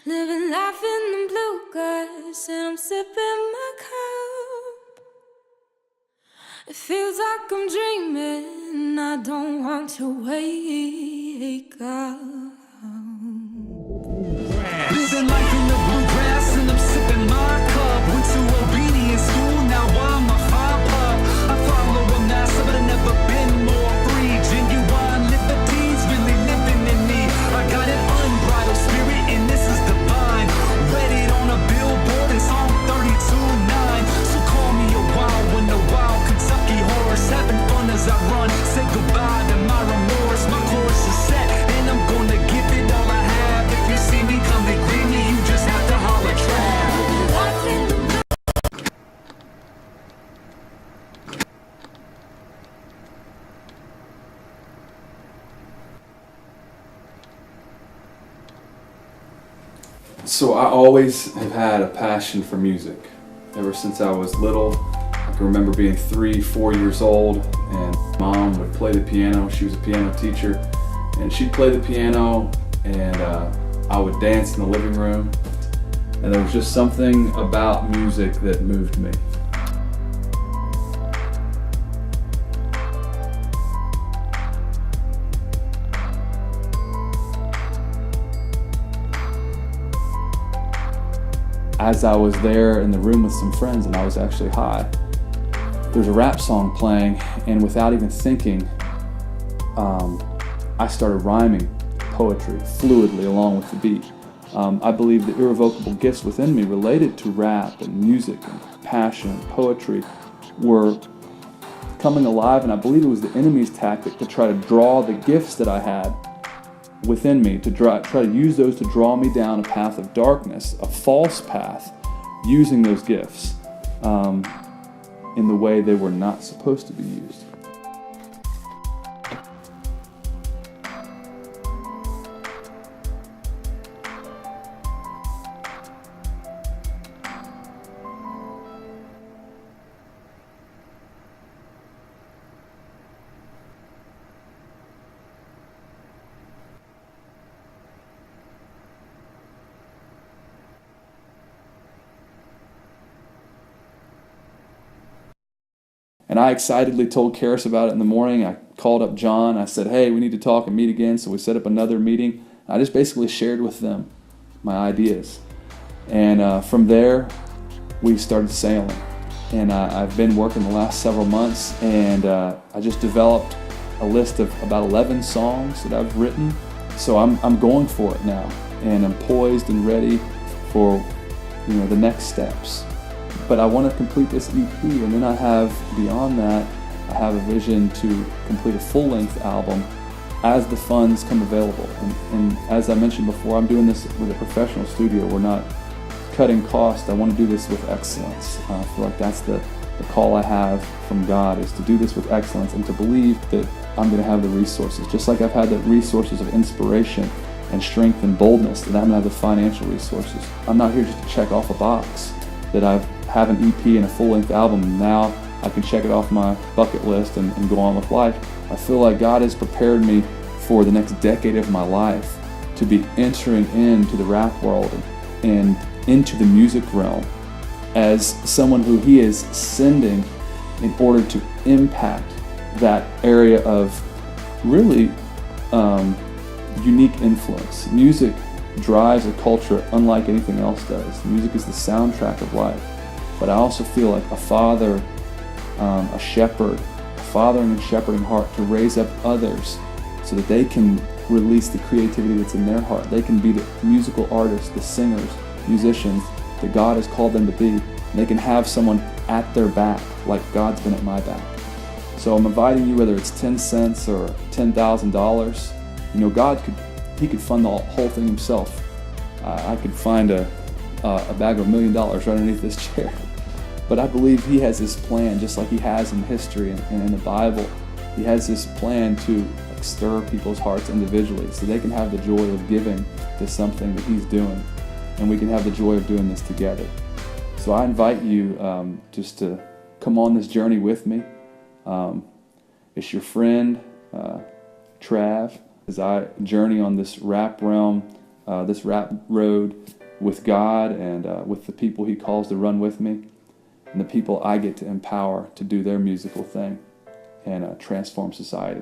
Living life in the blue grass, and I'm sipping my cup. It feels like I'm dreaming, I don't want to wake up. Living life in the bluegrass and I'm sipping my cup. Went to obedience school, now I'm a fine pup. I follow a master, but I've never been more free. Genuine liberties really living in me. I got an unbridled spirit and this is divine. Read it on a billboard in Psalm 32:9. So call me a wild one, a wild Kentucky horse. Having fun as I run, say goodbye to my remorse. My course is set and I'm gonna give it all I have. If you see me come and greet me, you just have to holler Trav. So I always have had a passion for music. Ever since I was little, I can remember being 3-4 years old, and Mom would play the piano. She was a piano teacher, and she'd play the piano, and I would dance in the living room. And there was just something about music that moved me. As I was there in the room with some friends, and I was actually high, there was a rap song playing, and without even thinking, I started rhyming poetry fluidly along with the beat. I believe the irrevocable gifts within me related to rap and music and passion and poetry were coming alive, and I believe it was the enemy's tactic to try to draw the gifts that I had within me, to try to use those to draw me down a path of darkness, a false path, using those gifts in the way they were not supposed to be used. And I excitedly told Karis about it in the morning. I called up John. I said, hey, we need to talk and meet again. So we set up another meeting. I just basically shared with them my ideas. And from there, we started sailing. And I've been working the last several months, and I just developed a list of about 11 songs that I've written. So I'm going for it now, and I'm poised and ready for the next steps. But I want to complete this EP, and then I have, beyond that, I have a vision to complete a full-length album as the funds come available. And as I mentioned before, I'm doing this with a professional studio. We're not cutting costs. I want to do this with excellence. I feel like that's the call I have from God, is to do this with excellence and to believe that I'm going to have the resources. Just like I've had the resources of inspiration and strength and boldness, that I'm going to have the financial resources. I'm not here just to check off a box that I have an EP and a full-length album, and now I can check it off my bucket list and go on with life. I feel like God has prepared me for the next decade of my life to be entering into the rap world and into the music realm as someone who He is sending in order to impact that area of really unique influence. Music drives a culture unlike anything else does. Music is the soundtrack of life. But I also feel like a father, a shepherd, a fathering and shepherding heart to raise up others so that they can release the creativity that's in their heart. They can be the musical artists, the singers, musicians that God has called them to be. And they can have someone at their back like God's been at my back. So I'm inviting you, whether it's 10 cents or $10,000, God could fund the whole thing Himself. I could find a bag of $1 million right underneath this chair. But I believe He has this plan, just like He has in history and in the Bible. He has this plan to stir people's hearts individually so they can have the joy of giving to something that He's doing. And we can have the joy of doing this together. So I invite you just to come on this journey with me. It's your friend, Trav, as I journey on this rap realm this rap road with God and with the people He calls to run with me, and the people I get to empower to do their musical thing and transform society.